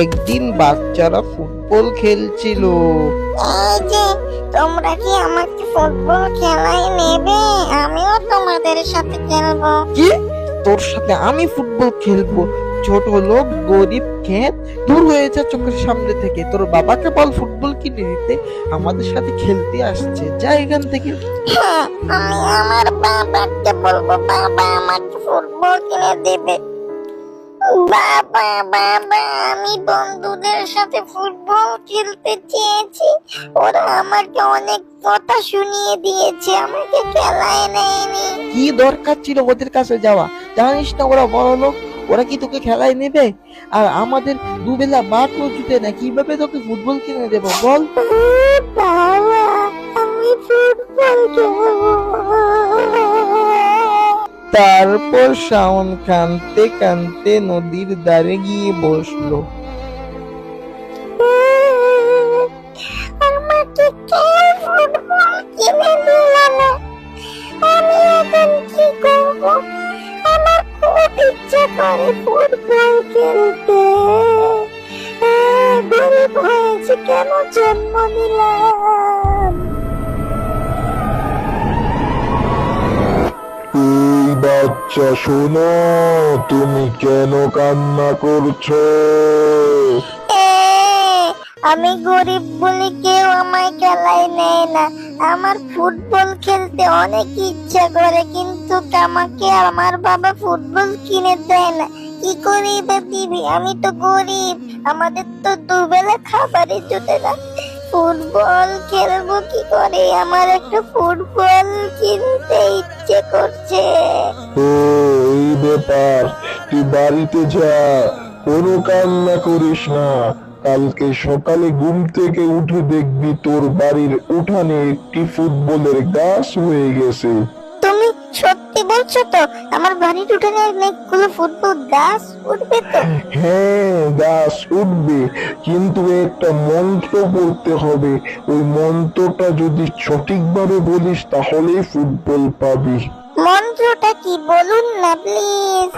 একদিন বাচ্চারা ফুটবল খেলছিল। এই যে তোমরা কি আমাকে ফুটবল খেলায় নেবে? আমিও তোমাদের সাথে খেলবো। কি, তোর সাথে আমি ফুটবল খেলবো? ছোট লোক, গরিব, খেত, দূর হয়ে যা চোখের সামনে থেকে। তোর বাবাকে বল ফুটবল কিনে দিতে, আমাদের সাথে খেলতে আসছে। যা এখান থেকে। হ্যাঁ, আমি আমার বাবাকে বলবো, বাবা আমাকে ফুটবল কিনে দেবে। বাবা বাবা, আমি বন্ধুদের সাথে ফুটবল খেলতে চেয়েছি, ওরা আমাকে অনেক কথা শুনিয়ে দিয়েছে, আমাকে খেলায় নেয়নি। কি দরকার ছিল ওদের কাছে যাওয়া? জানিস না ওরা বড় লোক, ওরা কি তোকে খেলায় নেবে? আর আমাদের দুবেলা ভাত জুটে না, কিভাবে তোকে ফুটবল কিনে দেবো বল? বাবা, আমি ফুটবল খেলবো। তারপর শাওন কাঁদতে কাঁদতে নদীর ধারে গিয়ে বসলো। আমাকে কেউ ফুটবল কিনে দিল না, আমি এখন কি করব? আমার খুব ইচ্ছা করে ফুটবল খেলতে। গরিব হয়েছে, কেন জন্ম নিলাম? এই বাচ্চা শোনো, তুমি কেন কান্না করছো? এ, আমি গরিব বলে কেউ আমায় খেলায় নেয় না। আমার ফুটবল খেলতে অনেক ইচ্ছা করে, কিন্তু আমাকে আমার বাবা ফুটবল কিনে দেয় না। কি করে এবার দিবি? আমি তো গরিব, আমাদের তো দুবেলা খাবারই জুটে না। ফুটবল খেলবো কি করে? আমার একটা ফুটবল কিনতে ইচ্ছে করছে। ও, এই ব্যাপার। তুই বাড়িতে যা, কোনো কান্না করিস না। কালকে সকালে ঘুম থেকে উঠে দেখবি তোর বাড়ির উঠানে একটি ফুটবলের গাছ হয়ে গেছে। তুমি সত্যি বলছো তো? আমার বাড়ির উঠানে অনেকগুলো ফুটবল গাছ উঠবে তো? হ্যাঁ, গাছ উঠবে, কিন্তু একটা মন্ত্র পড়তে হবে। ওই মন্ত্রটা যদি সঠিকভাবে বলিস তাহলেই ফুটবল পাবি। মন্ত্রটা কি বলুন না প্লিজ?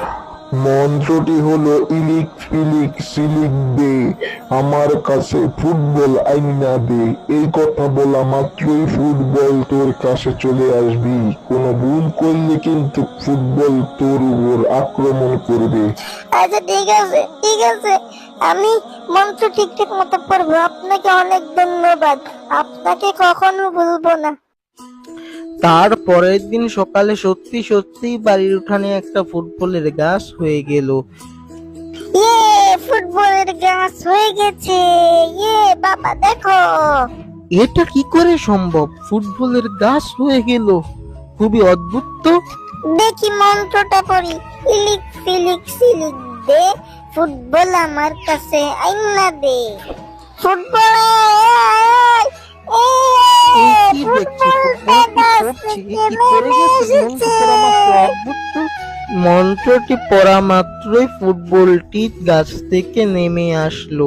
মন্ত্রটি হলো ইলিক ফিলিক সিলিক দে, আমার কাছে ফুটবল আইনা দে। এই কথা বলা মাত্রই ফুটবল তোর কাছে চলে আসবি। কোনো ভুল করলে কিন্তু ফুটবল তোর উপর আক্রমণ করবে। আচ্ছা ঠিক আছে, ঠিক আছে, আমি মন্ত্র ঠিকঠাক মতো পড়বো। আপনাকে অনেক ধন্যবাদ, আপনাকে কখনো ভুলবো না। তার পরের দিন সকালে সত্যি সত্যি বাড়ির উঠানে একটা ফুটবলের গাছ হয়ে গেল। ইয়ে, ফুটবলের গাছ হয়ে গেছে। ইয়ে বাবা, দেখো। এটা কি করে সম্ভব? ফুটবলের গাছ হয়ে গেল, খুবই অদ্ভুত তো। দেখি মন্ত্রটা পড়ি। ইলিক ফিলিক সিলিক দে, ফুটবল আমার কাছে আইনা দে। ফুটবল এই কি দেখছি, ফুটবল কি পড়ছে? এ কি পড়ে গেছে? মন্ত্র পড়া মাত্র অদ্ভুত তো। মন্ত্রটি পড়া মাত্রই ফুটবলটি গাছ থেকে নেমে আসলো।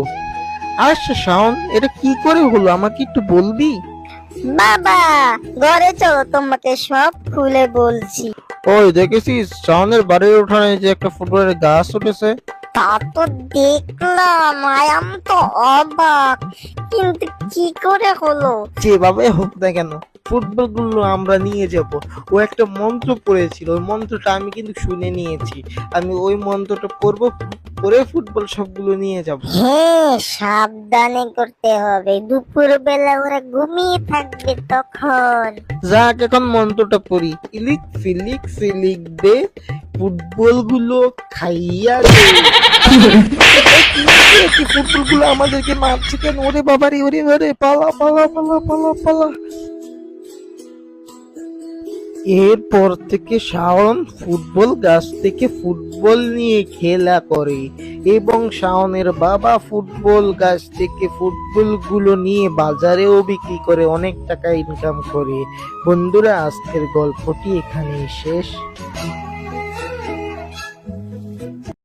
আচ্ছা শাওন, এটা কি করে হলো আমাকে একটু বলবি? বাবা, ঘরে চলো, তোমাকে সব খুলে বলছি। ওই দেখেছিস শাওনের বাড়ির উঠানে যে একটা ফুটবলের গাছ উঠেছে? তা তো দেখলাম, আমি তো অবাক, কিন্তু কি করে হলো? যেভাবে হোক না কেন ফুটবল গুলো আমরা নিয়ে যাব। ও একটা মন্ত্র পড়েছিল, ওই মন্ত্রটা আমি কিন্তু শুনে নিয়েছি। আমি ওই মন্ত্রটা পড়বো, পরে ফুটবল সবগুলো নিয়ে যাব। হ্যাঁ, সাবধানে করতে হবে, দুপুর বেলা ওরা ঘুমিয়ে থাকবে তখন। যাক, এখন মন্ত্রটা পড়ি। ইলিক ফিলিক সিলিক দে, ফুটবল গুলো খাইয়া দে। ফুটবল গুলো আমাদেরকে মারছে কেন? ওরে বাবারে, ওরে ওরে, পালা পালা পালা পালা পালা। এরপর থেকে শাওন ফুটবল গাছ থেকে ফুটবল নিয়ে খেলা করে এবং শাওনের বাবা ফুটবল গাছ থেকে ফুটবল গুলো নিয়ে বাজারেও বিক্রি করে অনেক টাকা ইনকাম করে। বন্ধুরা, আজকের গল্পটি এখানেই শেষ।